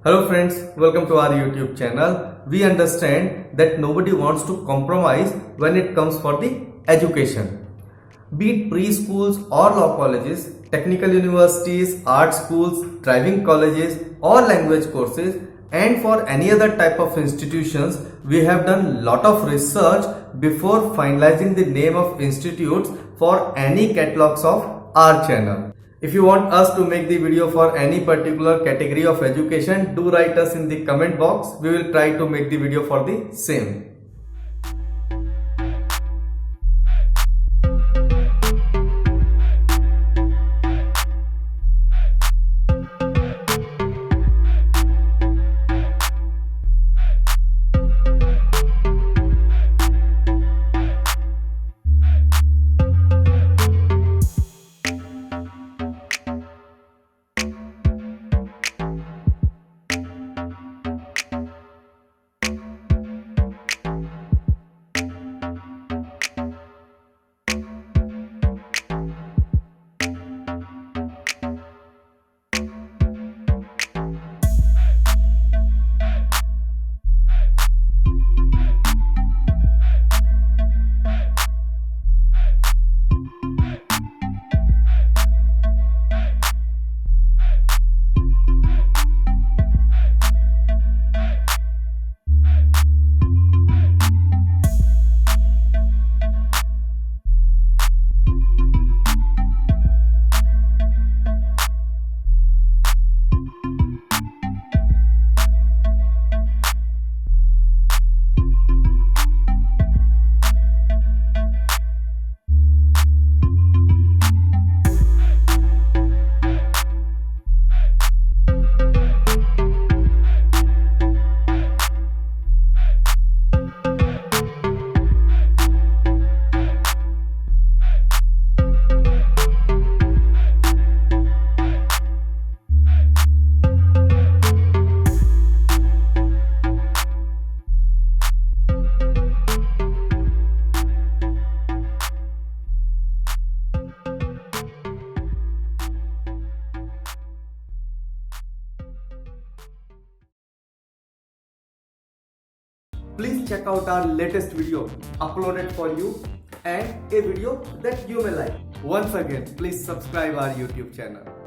Hello friends, welcome to our YouTube channel. We understand that nobody wants to compromise when it comes for the education. Be it preschools or law colleges, technical universities, art schools, driving colleges or language courses, and for any other type of institutions, we have done lot of research before finalizing the name of institutes for any catalogs of our channel. If you want us to make the video for any particular category of education, do write us in the comment box. We will try to make the video for the same. Please check out our latest video uploaded for you and a video that you may like. Once again, please subscribe our YouTube channel.